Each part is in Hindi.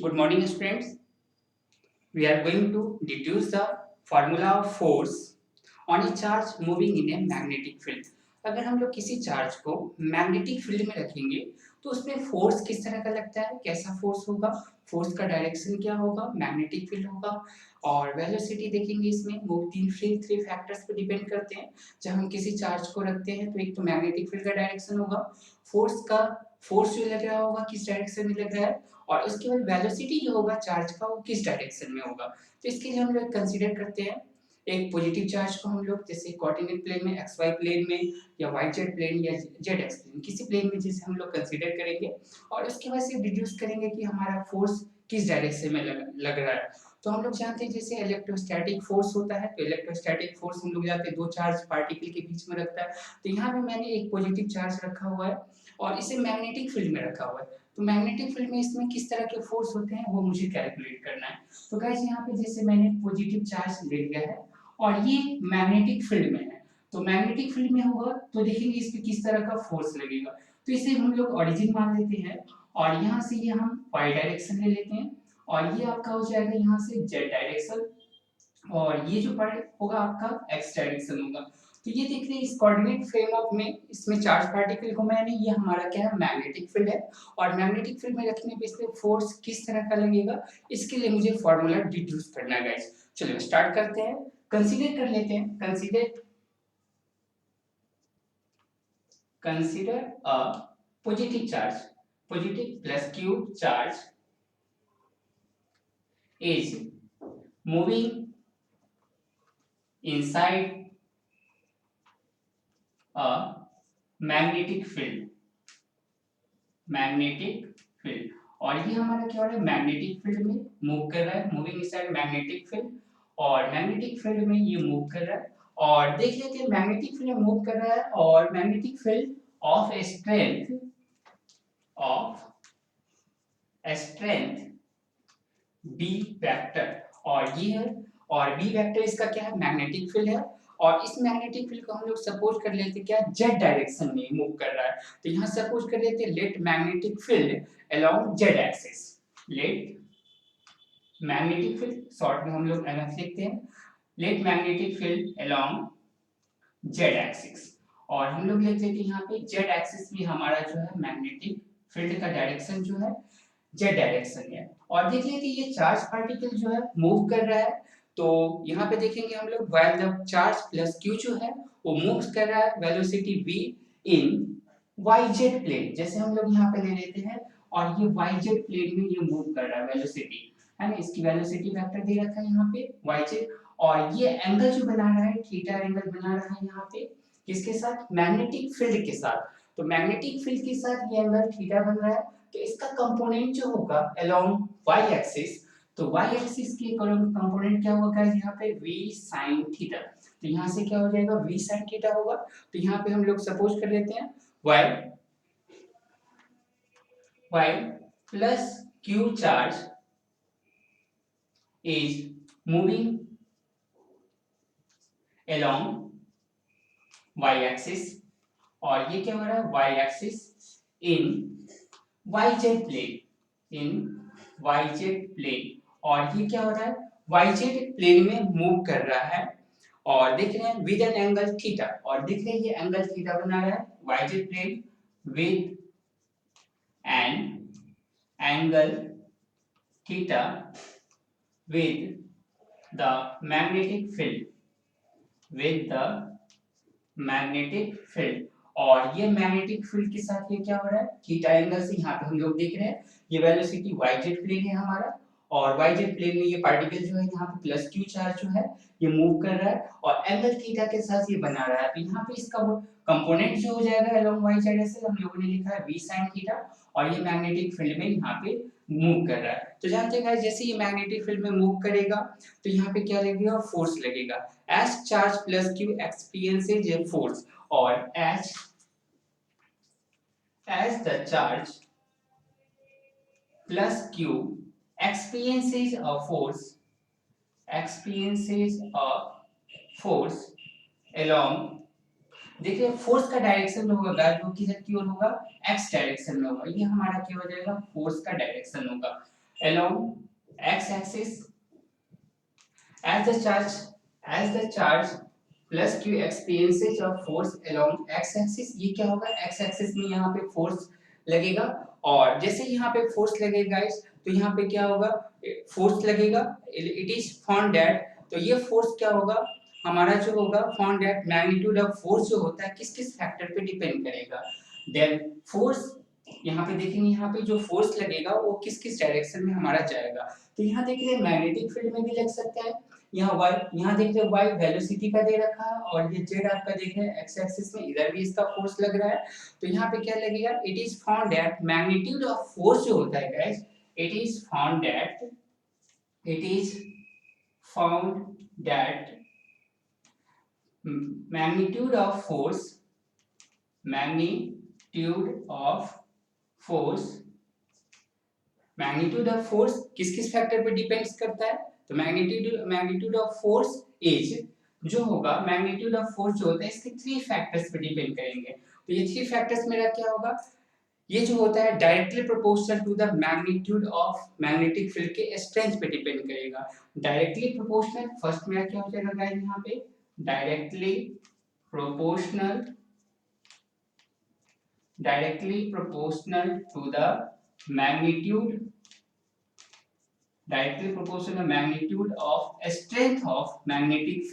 Good morning, students. We are going to deduce the formula of force on a charge moving in a magnetic field. अगर हम लोग किसी चार्ज को मैग्नेटिक फील्ड में रखेंगे तो उसमें फोर्स किस तरह का लगता है, कैसा फोर्स होगा, फोर्स का डायरेक्शन क्या होगा, मैग्नेटिक फील्ड होगा और वेलोसिटी देखेंगे। इसमें वो थ्री फैक्टर्स पे डिपेंड करते हैं। जब हम किसी चार्ज को रखते हैं तो एक तो मैग्नेटिक फील्ड का डायरेक्शन होगा, फोर्स जो लग रहा होगा किस डायरेक्शन में लग रहा है, और उसके बाद वेलोसिटी जो होगा चार्ज का वो किस डायरेक्शन में होगा। तो इसके लिए हम लोग कंसीडर करते हैं एक पॉजिटिव चार्ज को हम लोग जैसे कोऑर्डिनेट प्लेन में, एक्स वाई प्लेन में या वाई जेड प्लेन या जेड एक्स प्लेन, किसी प्लेन में जैसे हम लोग कंसीडर करेंगे और उसके बाद से डिड्यूस करेंगे कि हमारा फोर्स किस डायरेक्शन में लग रहा है। तो हम लोग जानते हैं जैसे इलेक्ट्रोस्टैटिक फोर्स होता है, तो इलेक्ट्रोस्टैटिक फोर्स हम लोग जानते हैं दो चार्ज पार्टिकल के बीच में रखता है। तो यहाँ पे मैंने एक पॉजिटिव चार्ज रखा हुआ है और इसे मैग्नेटिक फील्ड में रखा हुआ है। तो मैग्नेटिक फील्ड में इसमें किस तरह के फोर्स होते हैं वो मुझे कैलकुलेट करना है। तो गाइस यहाँ पे जैसे मैंने पॉजिटिव चार्ज ले लिया है और ये मैग्नेटिक फील्ड में है, तो मैग्नेटिक फील्ड में होगा तो देखेंगे इस पे किस तरह का फोर्स लगेगा। तो इसे हम लोग ओरिजिन मान लेते हैं और यहाँ से ये हम वाई डायरेक्शन ले लेते हैं और ये आपका हो जाएगा यहाँ से जेड डायरेक्शन और ये जो पार्ट होगा आपका एक्स डायरेक्शन होगा। तो ये देख रहे हैं इस कोऑर्डिनेट फ्रेम ऑफ में इसमें चार्ज पार्टिकल को मैंने, ये हमारा क्या है, मैग्नेटिक फील्ड है और मैग्नेटिक फील्ड में रखने पे इसमें फोर्स किस तरह का लगेगा, इसके लिए मुझे फार्मूला डिड्यूस करना है गाइस। चलिए स्टार्ट करते हैं, कंसीडर कर लेते हैं। Consider a positive charge, positive plus q charge is moving inside a magnetic field, magnetic field. और ये हमारा क्या हो रहा है, मैग्नेटिक फील्ड में मूव कर रहा है, मूविंग इनसाइड मैग्नेटिक फील्ड और मैग्नेटिक फील्ड में ये मूव कर रहा है। और देख लेते हैं मैग्नेटिक फील्ड में मूव कर रहा है और magnetic field of of strength B vector और ये है, और बी वेक्टर इसका क्या है, मैग्नेटिक फील्ड है और इस मैग्नेटिक फील्ड को हम लोग सपोज कर लेते क्या, जेड डायरेक्शन में मूव कर रहा है। तो यहाँ सपोज कर लेते let magnetic field along Z axis, let magnetic field short में हम लोग एमएफ लिखते हैं, let magnetic field along Z axis और हम लोग लिख लेते हैं यहाँ पे जेड एक्सिस में हमारा जो है मैग्नेटिक फील्ड का डायरेक्शन जो है जेड डायरेक्शन है। और देख लेते ये चार्ज पार्टिकल जो है मूव कर रहा है, तो यहाँ पे देखेंगे हम लोग while the charge plus q जो है वो मूव कर रहा है वेलोसिटी v इन yz प्लेन, जैसे हम लोग यहाँ पे ले लेते हैं और ये yz प्लेन में ये मूव कर रहा है वेलोसिटी, है ना। इसकी वेलोसिटी वेक्टर दे रखा है यहाँ पे yz और ये एंगल जो बना रहा है थीटा एंगल बना रहा है यहाँ पे किसके साथ, मैग्नेटिक फील्ड के साथ। तो मैग्नेटिक फील्ड के साथ ये एंगल थीटा बन रहा है, तो इसका कंपोनेंट जो होगा अलोंग y एक्सिस, तो y एक्सिस के कंपोनेंट क्या होगा गाइस, यहाँ पे v sin थीटा। तो यहाँ से क्या हो जाएगा, v sin थीटा होगा। तो यहाँ पे हम लोग सपोज कर लेते हैं y plus q charge is moving along y axis और ये क्या हो रहा है, y axis in yz plane, in yz plane और ये क्या हो रहा है, yz प्लेन में मूव कर रहा है और देख रहे हैं विद एन एंगल थीटा, और देख रहे हैं ये एंगल थीटा बना रहा है yz plane with an angle theta with the magnetic field, with the magnetic field और ये मैग्नेटिक फील्ड के साथ ये क्या हो रहा है, थीटा एंगल से यहाँ पे हम लोग देख रहे हैं ये वेलोसिटी yz प्लेन है हमारा और yz प्लेन में ये पार्टिकल जो है यहाँ पे प्लस q चार्ज जो है ये मूव कर रहा है और एंगल थीटा के साथ ये बना रहा है। तो यहाँ पे इसका कंपोनेंट जो हो जाएगा अलोंग y एक्सिस हम लोगों ने लिखा है v sin थीटा और ये मैग्नेटिक फील्ड में यहाँ पे मूव कर रहा है। तो जानते हैं जैसे ये मैग्नेटिक फील्ड में मूव करेगा तो यहाँ पे क्या लगेगा, फोर्स लगेगा। S charge plus q experiences a force और as the charge plus q experiences a force along, देखिए फोर्स का डायरेक्शन जो होगा गाइस वो किधर की ओर होगा, एक्स डायरेक्शन में होगा, ये हमारा क्या हो जाएगा, फोर्स का डायरेक्शन होगा। along x-axis as the charge plus q experiences of force along x-axis। ये क्या होगा, x-axis में यहाँ पे फोर्स लगेगा और जैसे यहाँ पे फोर्स लगेगा गाइस तो यहाँ पे क्या होगा, फोर्स लगेगा। इट इज फाउंड दैट, तो ये फोर्स क्या होगा हमारा जो होगा, found that magnitude of force जो होता है किस किस फैक्टर पे डिपेंड करेगा। देन फोर्स यहाँ पे देखेंगे, यहाँ पे जो फोर्स लगेगा वो किस किस डायरेक्शन में हमारा जाएगा। तो यहाँ देख रहे हैं मैग्नेटिक फील्ड में भी लग सकता है। यहाँ y, यहाँ देख रहे हो y वेलोसिटी का दे रखा है और ये z आपका देख रहे हैं x एक्सिस में, इधर भी इसका फोर्स लग रहा है। तो यहाँ पे क्या लगेगा, it is found that magnitude of force जो होता है guys, it is found that magnitude of force magnitude of force किस किस फैक्टर पे डिपेंड्स करता है। तो मैग्नीट्यूड ऑफ फोर्स इज जो होगा, मैग्नीट्यूड ऑफ फोर्स जो होता है इसके थ्री फैक्टर्स पे डिपेंड करेंगे। तो ये थ्री फैक्टर्स मेरा क्या होगा, ये जो होता है directly proportional to the magnitude of magnetic field के स्ट्रेंथ पे डिपेंड करेगा। डायरेक्टली प्रोपोर्शनल, फर्स्ट मेरा क्या हो जाएगा गाइस यहाँ पे, directly proportional to the magnitude of strength of magnetic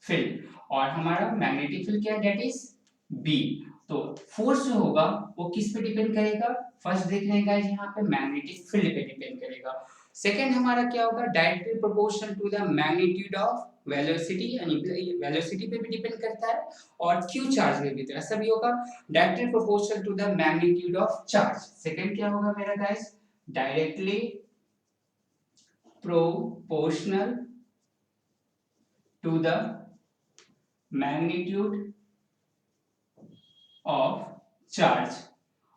field और हमारा मैग्नेटिक फील्ड क्या है, दैट इज बी। तो फोर्स जो होगा वो किस पे डिपेंड करेगा, फर्स्ट देख रहे हैं गाइस यहाँ पे मैग्नेटिक फील्ड पे डिपेंड करेगा। सेकंड हमारा क्या होगा, directly proportional to the magnitude of velocity, यानी वेलोसिटी पे भी डिपेंड करता है और क्यू चार्ज पे भी, तो ऐसा भी होगा directly proportional to the magnitude of charge. Second क्या होगा मेरा guys, directly proportional to the magnitude of charge.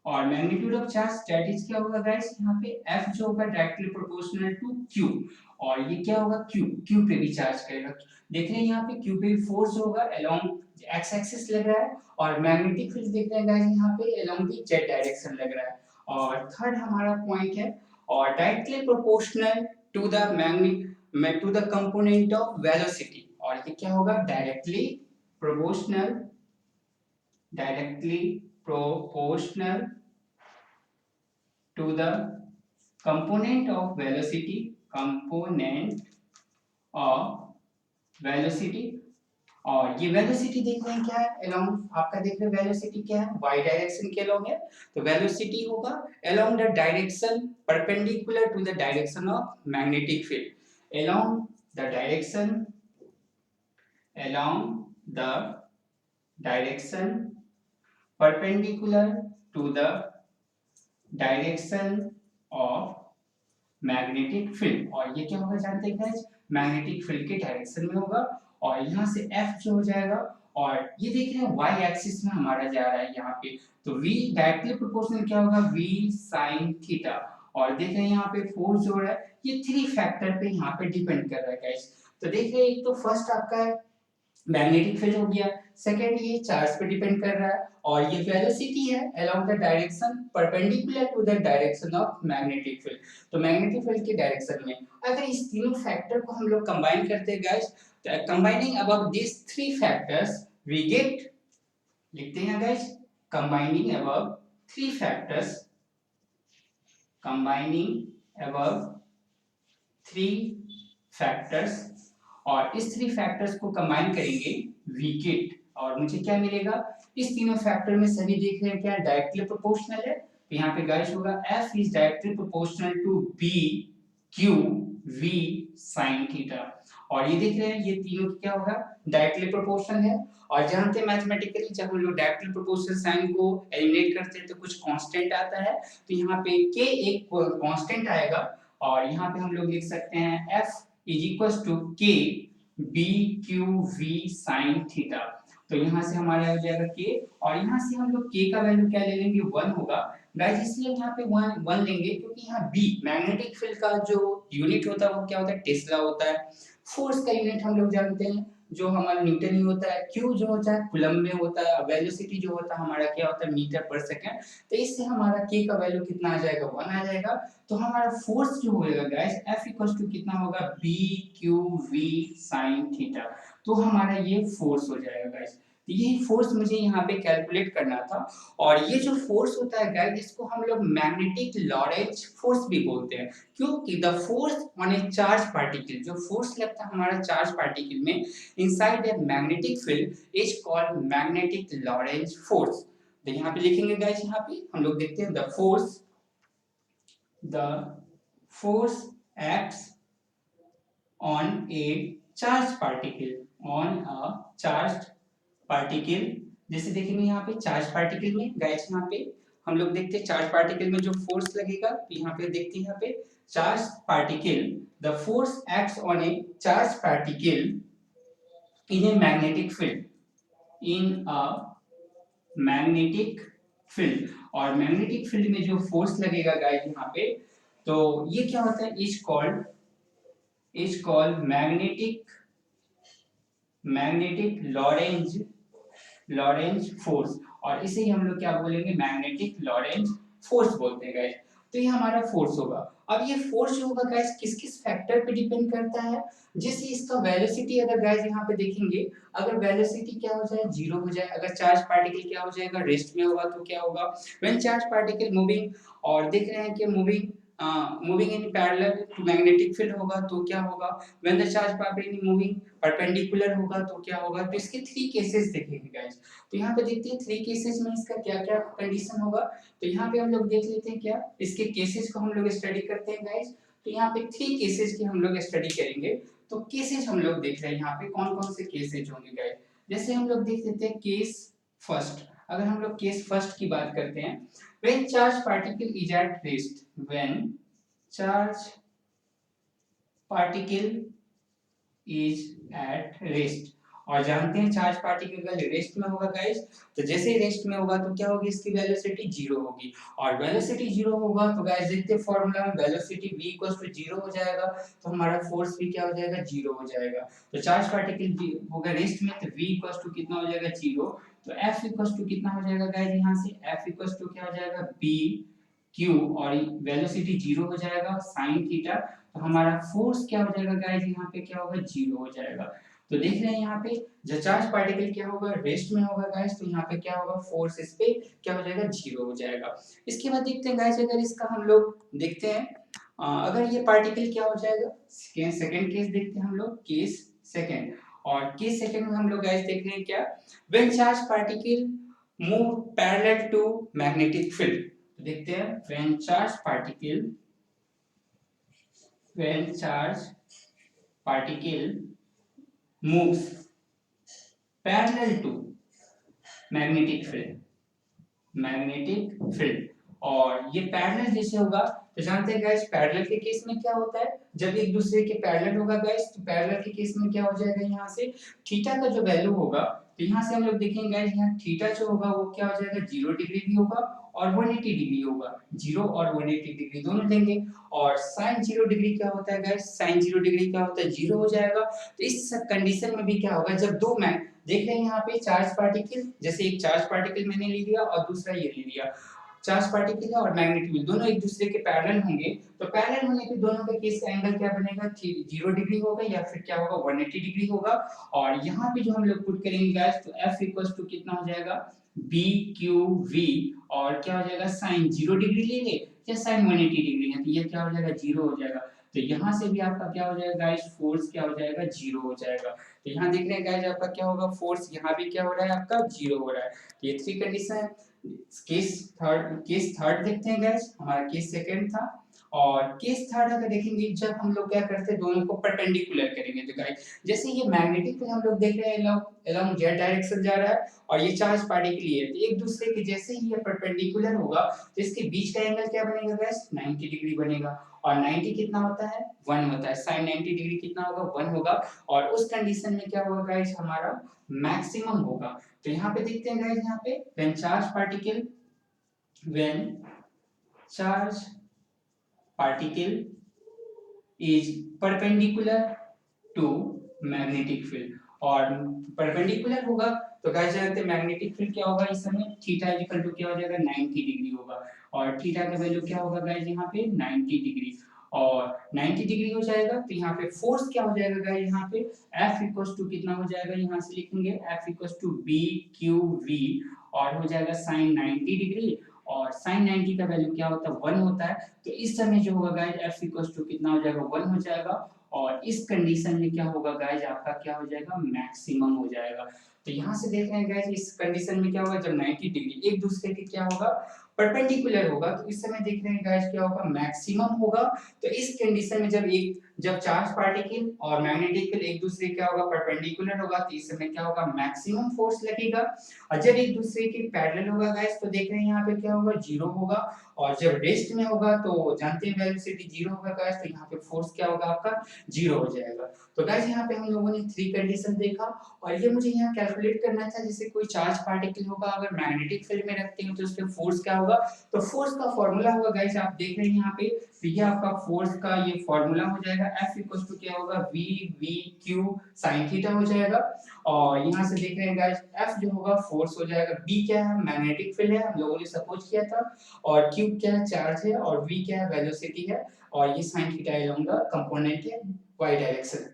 और magnitude of charge that is क्या होगा गाइस, यहाँ पे F जो होगा डायरेक्टली प्रोपोर्शनल टू Q और ये क्या होगा Q पे भी चार्ज करेगा। देख रहे हैं यहाँ पे Q पे फोर्स होगा अलोंग x एक्सिस लग रहा है और मैग्नेटिक फील्ड देख रहे हैं गाइस यहाँ पे अलोंग द z डायरेक्शन लग रहा है। और थर्ड हमारा पॉइंट है, और directly proportional to the component of velocity, और ये क्या होगा, directly proportional to the component of velocity और ये वेलोसिटी देख रहे हैं क्या है, अलोंग आपका देख रहे हैं वेलोसिटी क्या है, y डायरेक्शन के अलोंग है। तो वेलोसिटी होगा along the direction perpendicular to the direction of magnetic field, along the direction perpendicular to the direction of magnetic field. और ये क्या होगा जानते हैं गाइस, मैग्नेटिक फील्ड के डायरेक्शन में होगा और यहाँ से F जो हो जाएगा और ये देख रहे हैं y एक्सिस में हमारा जा रहा है यहाँ पे, तो v डायरेक्टली प्रोपोर्शनल क्या होगा, v sin थीटा। और देख रहे हैं यहाँ पे फोर्स जो हो रहा है ये थ्री फैक्टर पे यहाँ पे डिपेंड कर रहा है गाइस। तो देख रहे हैं एक तो फर्स्ट आपका मैग्नेटिक फील्ड हो गया, सेकंड ये चार्ज पे डिपेंड कर रहा है और ये वेलोसिटी है along the direction perpendicular to the direction of magnetic field. तो मैग्नेटिक फील्ड के डायरेक्शन में अगर इस तीनों फैक्टर को हम लोग कंबाइन करते हैं guys, combining about this three factors we get, लिखते हैं guys, combining about three factors, और इस थ्री फैक्टर्स को कंबाइन करेंगे वी गेट, और मुझे क्या मिलेगा, इस तीनों फैक्टर में सभी देख रहे हैं क्या डायरेक्टली प्रोपोर्शनल है, तो यहाँ पे गाइस होगा F is directly proportional to B Q V sin theta. और ये देख रहे हैं ये तीनों क्या होगा, डायरेक्टली प्रोपोर्शनल है। और जानते हैं मैथमेटिकली जब हम लोग डायरेक्टली प्रोपोर्शनल साइन को एलिमिनेट करते हैं तो कुछ कांस्टेंट आता है, तो यहाँ पे K एक कांस्टेंट आएगा और यहाँ पे हम लोग लिख सकते हैं F is equal to K B Q V sin theta. तो यहाँ से हमारा आ जाएगा K और यहाँ से हम लोग K का वैल्यू क्या ले लेंगे, 1 होगा गाइस, इसलिए यहाँ पे 1 लेंगे क्योंकि यहाँ B मैग्नेटिक फील्ड का जो यूनिट होता है वो क्या होता है, टेस्ला होता है। फोर्स का यूनिट हम लोग जानते हैं जो हमारा न्यूटन ही होता है, Q जो होता है कूलम में होता है, वेलोसिटी जो होता है हमारा क्या होता है मीटर पर सेकंड। तो इससे हमारा K का वैल्यू कितना आ जाएगा 1 आ जाएगा। तो हमारा फोर्स जो होएगा गाइस F इक्वल टू कितना होगा BQV sin थीटा। तो हमारा ये फोर्स हो जाएगा गाइस। तो यही फोर्स मुझे यहाँ पे कैलकुलेट करना था। और ये जो फोर्स होता है गाइस इसको हम लोग मैग्नेटिक लॉरेंज फोर्स भी बोलते हैं, क्योंकि the force on a charge particle, जो फोर्स लगता है हमारा चार्ज पार्टिकल में inside a magnetic field is called magnetic Lorentz force. तो यहाँ पे लिखेंगे गाइस, यहाँ पे हम लोग देखते हैं the force acts on a charged particle, on a charged particle। जैसे देखेंगे यहाँ पे चार्ज पार्टिकल में गाइस, यहाँ पे हम लोग देखते हैं चार्ज पार्टिकल में जो फोर्स लगेगा, तो यहाँ पे देखते हैं यहाँ पे charge particle, the force acts on a charge particle in A magnetic field, in a magnetic field. और मैग्नेटिक फील्ड में जो फोर्स लगेगा गाइस यहाँ पे, तो ये क्या होता है is called magnetic Lorentz force. और इसे ही हम लोग क्या बोलेंगे मैग्नेटिक लॉरेंज फोर्स बोलते हैं गाइस। तो ये हमारा फोर्स होगा। अब ये फोर्स जो होगा गाइस किस किस फैक्टर पे डिपेंड करता है, जैसे इसका वेलोसिटी अगर गाइस यहाँ पे देखेंगे, अगर वेलोसिटी क्या हो जाए जीरो हो जाए, अगर चार्ज पार्टिकल क्या हो जाएगा रेस्ट में होगा, तो क्या होगा व्हेन चार्ज पार्टिकल मूविंग, और देख रहे हैं कि moving in parallel to magnetic field होगा तो क्या होगा, when the charge particle moving perpendicular होगा तो क्या होगा। तो इसके थ्री केसेस देखेंगे गाइस। तो यहाँ पे देखते हैं थ्री केसेस में इसका क्या क्या कंडीशन होगा। तो यहाँ पे हम लोग देख लेते हैं क्या इसके केसेस को हम लोग स्टडी करते हैं गाइस। तो यहाँ पे थ्री केसेस की हम लोग स्टडी करेंगे। तो केसेस हम लोग देख रहे हैं यहाँ पे कौन कौन से केसेस होंगे गाइस। जैसे हम लोग देख लेते हैं केस फर्स्ट। अगर हम लोग केस फर्स्ट की बात करते हैं, when charge particle is at rest, when charge particle is at rest. और जानते हैं चार्ज पार्टिकल का रेस्ट में होगा गाइस, तो जैसे ही रेस्ट में होगा तो क्या होगी इसकी वेलोसिटी जीरो होगी। और वेलोसिटी जीरो होगा तो गाइस देखते हैं फॉर्मूला में velocity v equals to zero हो जाएगा, तो हमारा फोर्स भी क्या हो जाएगा जीरो हो जाएगा। तो चार्ज पार्टिकल होगा रेस्ट में तो v इक्वल्स टू कितना हो जाएगा जीरो। तो f इक्वल्स टू कितना हो जाएगा गाइस, यहाँ से f इक्वल्स टू क्या हो जाएगा b q, और वेलोसिटी जीरो हो जाएगा sin थीटा। तो हमारा फोर्स क्या हो जाएगा गाइस, यहाँ पे क्या होगा जीरो हो जाएगा। तो देख रहे हैं यहाँ पे जो चार्ज पार्टिकल क्या होगा रेस्ट में होगा गाइस, तो यहाँ पे क्या होगा फोर्स इस पे क्या हो जाएगा जीरो हो जाएगा। इसके बाद देखते हैं गाइस, अगर इसका हम लोग देखते हैं अगर ये पार्टिकल क्या हो जाएगा, सेकंड केस देखते हैं हम लोग केस सेकंड। और केस सेकंड में हम लोग गाइस देख रहे हैं क्या, when charge particle move parallel to magnetic field. तो देखते हैं when charge particle moves parallel to magnetic field. और ये पैरेलल जैसे होगा तो जानते हैं गाइस पैरेलल के केस में क्या होता है, जब एक दूसरे के पैरेलल होगा गाइस, तो पैरेलल के केस में क्या हो जाएगा, यहाँ से थीटा का जो वैल्यू होगा, तो यहाँ से हम लोग देखेंगे गाइस यहाँ थीटा जो होगा वो क्या हो जाएगा 0 डिग्री भी होगा और 180 डिग्री होगा, 0 और 180 डिग्री दोनों लेंगे। और sin 0 डिग्री क्या होता है गाइस, sin 0 डिग्री क्या होता है 0 हो जाएगा। तो इस कंडीशन में भी क्या होगा, जब दो मैग देख रहे हैं यहाँ पे चार्ज पार्टिकल, जैसे एक चार्ज पार्टिकल मैंने ले लिया और दूसरा ये ले लिया, चार्ज पार्टिकल और मैग्नेटिक फील्ड दोनों एक दूसरे के पैरेलल होंगे, तो पैरेलल होने पे दोनों के केस का एंगल क्या बनेगा 0 डिग्री होगा या फिर क्या होगा 180 डिग्री होगा। और यहाँ पे जो हम लोग पुट करेंगे गाइस, तो F इक्वल्स टू कितना हो जाएगा BQV, और क्या हो जाएगा sin 0 डिग्री लेंगे या sin 180 डिग्री है, तो ये क्या हो जाएगा 0 हो जाएगा। तो यहाँ से भी आपका क्या हो जाएगा गाइस, फोर्स क्या हो जाएगा 0 हो जाएगा। तो यहाँ देख रहे हैं गाइस आपका क्या होगा फोर्स, यहाँ भी क्या हो रहा है आपका 0 हो रहा है। तो ये थ्री कंडीशन है। केस थर्ड देखते हैं गाइस, हमारा केस सेकंड था। और केस थर्ड अगर देखेंगे, जब हम लोग क्या करते हैं दोनों को परपेंडिकुलर करेंगे, तो गाइस जैसे ये मैग्नेटिक फील्ड हम लोग देख रहे हैं अलोंग जेड डायरेक्शन जा रहा है और ये चार्ज पार्टिकल ये है, तो एक दूसरे के जैसे ही ये परपेंडिकुलर होगा तो इसके बीच का एंगल क्या बनेगा गाइस 90 डिग्री बनेगा। और 90 कितना होता है 1 होता है, sin 90 डिग्री कितना होगा 1 होगा। और उस कंडीशन में क्या होगा गाइस हमारा मैक्सिमम होगा। तो यहाँ पे देखते हैं गाइस, यहाँ पे when charge particle is perpendicular to magnetic field, और परपेंडिकुलर होगा तो गाइस जानते हैं मैग्नेटिक फील्ड क्या होगा इस समय थीटा इक्वल टू क्या हो जाएगा 90 डिग्री होगा और थीटा का वैल्यू क्या होगा गाइस यहाँ पे 90 डिग्री और 90 डिग्री हो जाएगा तो यहाँ पे फोर्स क्या हो जाएगा गाइस यहाँ पे F इक्वल्स टू कितना हो जाएगा यहाँ से लिखेंगे F equals to B Q V और हो जाएगा साइन 90 डिग्री और साइन 90 का वैल्यू क्या होता है 1 होता है तो इस समय जो होगा गाइस F इक्वल्स टू कितना हो जाएगा 1 हो जाएगा और इस कंडीशन में क्या होगा गाइस आपका क्या हो जाएगा मैक्सिमम हो जाएगा तो यहाँ से देख रहे हैं गाइस इस कंडीशन में क्या होगा जब 90 डिग्री एक दूसरे के क्या होगा परपेंडिकुलर होगा तो इस समय देख रहे हैं गाइस क्या होगा मैक्सिमम होगा तो इस कंडीशन में जब चार्ज पार्टिकल और मैग्नेटिक फील्ड एक दूसरे क्या होगा परपेंडिकुलर होगा तो इस समय क्या होगा मैक्सिमम फोर्स लगेगा और जब एक दूसरे के पैरेलल होगा गाइस तो देख रहे हैं यहाँ पे क्या होगा जीरो होगा और जब रेस्ट में होगा तो जानते हैं वेलोसिटी जीरो होगा गाइस तो यहाँ पे फोर्स क्या होगा आपका जीरो हो जाएगा तो गाइस यहाँ पे हम लोगों ने थ्री कंडीशन देखा और ये मुझे यहाँ कैलकुलेट करना था जैसे कोई चार्ज पार्टिकल होगा अगर मैग्नेटिक फील्ड में रखते हैं तो उस पे फोर्स क्या होगा तो फोर्स का फॉर्मूला होगा गाइस आप देख रहे हैं यहाँ पे तो ये आपका फोर्स का ये फॉर्मूला हो जाएगा F इक्वल्स टू क्या होगा V V Q sin theta हो जाएगा और यहाँ से देख रहे हैं गाइस F जो होगा फोर्स हो जाएगा B क्या है मैग्नेटिक फील्ड है हम लोगों ने सपोज किया था और Q क्या है चार्ज है और V क्या है वेलोसिटी है और ये sin theta along the component है y डायरेक्शन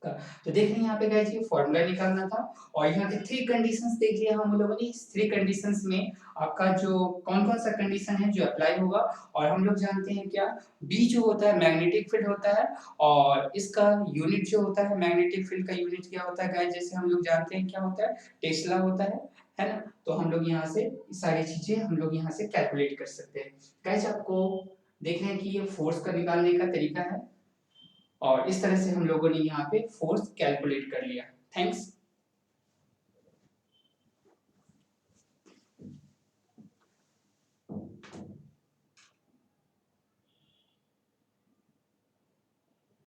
का तो देख रहे हैं यहाँ पे गाइस ये फॉर्मूला निकालना था और यहाँ पे थ्री कंडीशंस देख लिया हम लोगों ने इस थ्री कंडीशंस में आपका जो कौन कौन सा कंडीशन है जो अप्लाई होगा और हम लोग जानते हैं क्या बी जो होता है मैग्नेटिक फील्ड होता है और इसका यूनिट जो होता है मैग्नेटिक फील्ड का यूनिट क्या होता है गाइस जैसे हम लोग जानते हैं क्या होता है टेस्ला होता है ना तो हम लोग यहाँ से सारी चीजें हम लोग यहाँ से कैलकुलेट कर सकते हैं गाइस आपको देख रहे हैं कि ये फोर्स का निकालने का तरीका है और इस तरह से हम लोगों ने यहाँ पे फोर्स कैलकुलेट कर लिया थैंक्स